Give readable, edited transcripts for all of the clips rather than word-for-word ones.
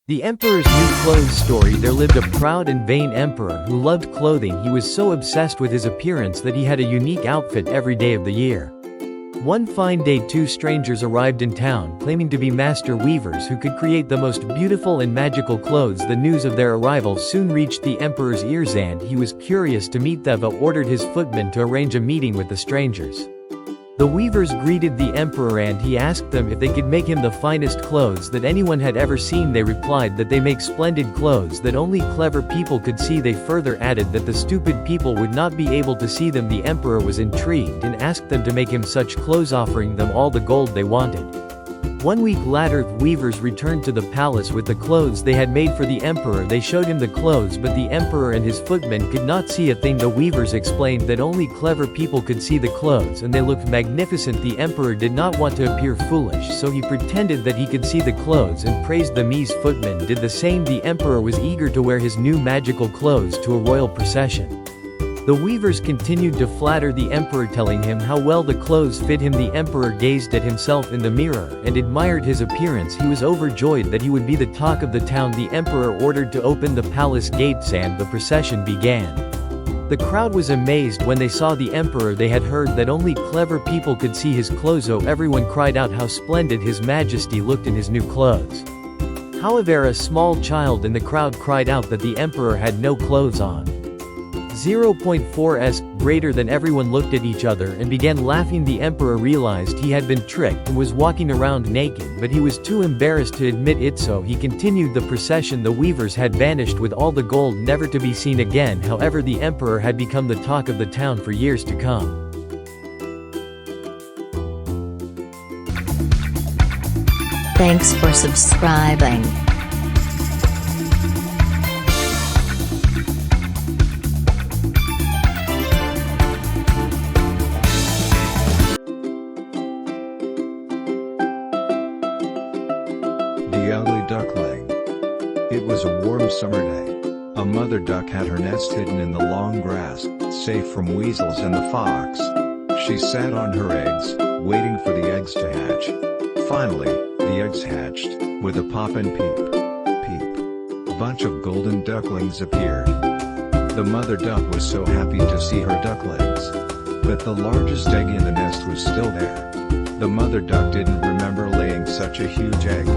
The Emperor's New Clothes story. There lived a proud and vain emperor who loved clothing. He was so obsessed with his appearance that he had a unique outfit every day of the year. One fine day, two strangers arrived in town claiming to be master weavers who could create the most beautiful and magical clothes. The news of their arrival soon reached the emperor's ears, and he was curious to meet them, but ordered his footman to arrange a meeting with the strangers. The weavers greeted the emperor and he asked them if they could make him the finest clothes that anyone had ever seen. They replied that they make splendid clothes that only clever people could see. They further added that the stupid people would not be able to see them. The emperor was intrigued and asked them to make him such clothes, offering them all the gold they wanted. 1 week later, the weavers returned to the palace with the clothes they had made for the emperor. They showed him the clothes, but the emperor and his footmen could not see a thing. The weavers explained that only clever people could see the clothes and they looked magnificent. The emperor did not want to appear foolish, so he pretended that he could see the clothes and praised them. His footmen did the same. The emperor was eager to wear his new magical clothes to a royal procession. The weavers continued to flatter the emperor, telling him how well the clothes fit him. The emperor gazed at himself in the mirror and admired his appearance. He was overjoyed that he would be the talk of the town. The emperor ordered to open the palace gates and the procession began. The crowd was amazed when they saw the emperor. They had heard that only clever people could see his clothes, so everyone cried out how splendid His Majesty looked in his new clothes. However, a small child in the crowd cried out that the emperor had no clothes on. 0.4s greater than everyone looked at each other and began laughing. The emperor realized he had been tricked and was walking around naked, but he was too embarrassed to admit it, so he continued the procession. The weavers had vanished with all the gold, never to be seen again. However, the emperor had become the talk of the town for years to come. Thanks for subscribing. The Ugly Duckling. It was a warm summer day. A mother duck had her nest hidden in the long grass, safe from weasels and the fox. She sat on her eggs, waiting for the eggs to hatch. Finally, the eggs hatched, with a pop and peep. Peep. A bunch of golden ducklings appeared. The mother duck was so happy to see her ducklings. But the largest egg in the nest was still there. The mother duck didn't remember laying such a huge egg.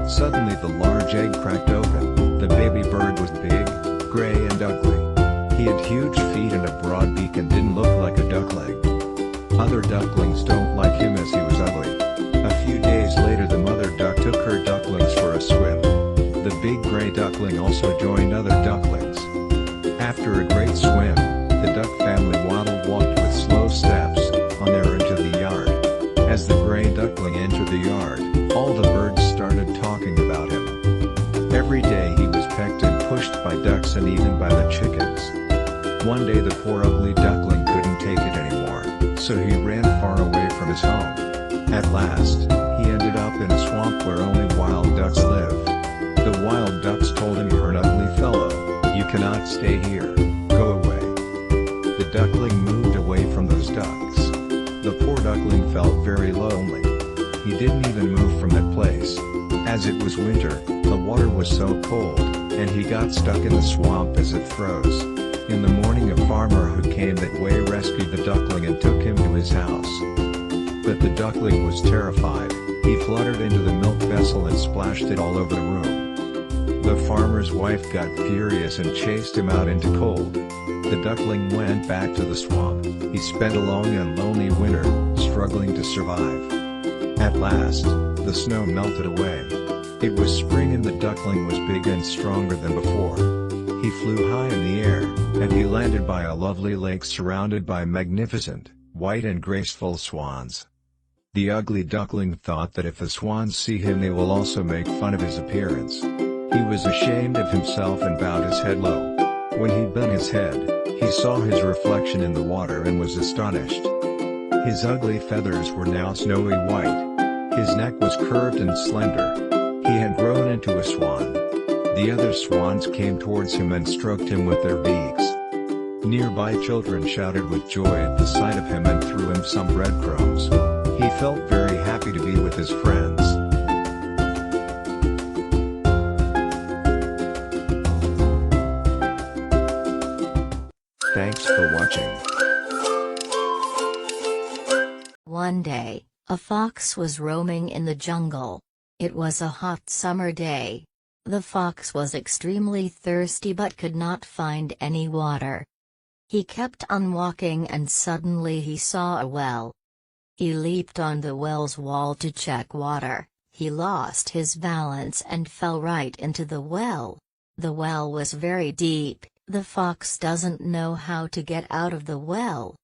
Suddenly the large egg cracked open. The baby bird was big, gray and ugly. He had huge feet and a broad beak and didn't look like a duckling. Other ducklings don't like him as he was ugly. A few days later, the mother duck took her ducklings for a swim. The big gray duckling also joined other ducklings. After a great swim, the duck family walked with slow steps on their into the yard. As the gray duckling entered the yard, all the birds started talking about him. Every day he was pecked and pushed by ducks and even by the chickens. One day the poor ugly duckling couldn't take it anymore, so he ran far away from his home. At last, he ended up in a swamp where only wild ducks lived. The wild ducks told him, "You're an ugly fellow, you cannot stay here, go away." The duckling moved away from those ducks. The poor duckling felt very lonely. He didn't even move from that place. As it was winter, the water was so cold, and he got stuck in the swamp as it froze. In the morning, a farmer who came that way rescued the duckling and took him to his house. But the duckling was terrified. He fluttered into the milk vessel and splashed it all over the room. The farmer's wife got furious and chased him out into cold. The duckling went back to the swamp. He spent a long and lonely winter, struggling to survive. At last, the snow melted away. It was spring and the duckling was big and stronger than before. He flew high in the air, and he landed by a lovely lake surrounded by magnificent, white and graceful swans. The ugly duckling thought that if the swans see him they will also make fun of his appearance. He was ashamed of himself and bowed his head low. When he bent his head, he saw his reflection in the water and was astonished. His ugly feathers were now snowy white. His neck was curved and slender. He had grown into a swan. The other swans came towards him and stroked him with their beaks. Nearby children shouted with joy at the sight of him and threw him some breadcrumbs. He felt very happy to be with his friends. Thanks for watching. One day, a fox was roaming in the jungle. It was a hot summer day. The fox was extremely thirsty but could not find any water. He kept on walking and suddenly he saw a well. He leaped on the well's wall to check water. He lost his balance and fell right into the well. The well was very deep. The fox doesn't know how to get out of the well.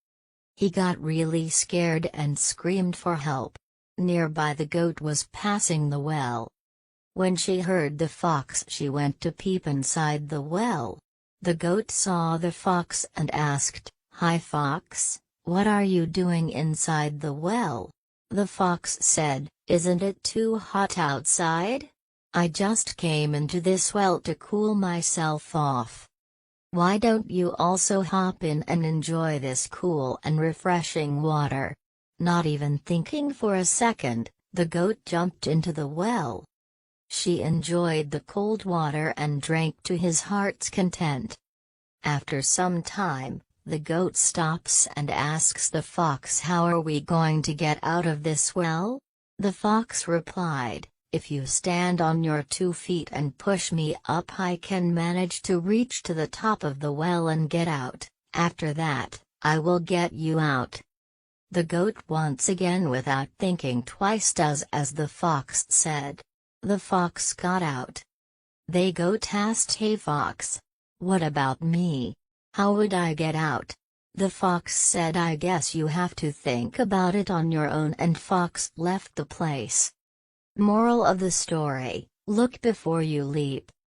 He got really scared and screamed for help. Nearby the goat was passing the well. When she heard the fox, she went to peep inside the well. The goat saw the fox and asked, "Hi fox, what are you doing inside the well?" The fox said, "Isn't it too hot outside? I just came into this well to cool myself off. Why don't you also hop in and enjoy this cool and refreshing water?" Not even thinking for a second, the goat jumped into the well. She enjoyed the cold water and drank to his heart's content. After some time, the goat stops and asks the fox, "How are we going to get out of this well?" The fox replied, "If you stand on your 2 feet and push me up, I can manage to reach to the top of the well and get out. After that, I will get you out." The goat once again, without thinking twice, does as the fox said. The fox got out. The goat asked, "Hey fox, what about me? How would I get out?" The fox said, "I guess you have to think about it on your own," and fox left the place. Moral of the story: look before you leap.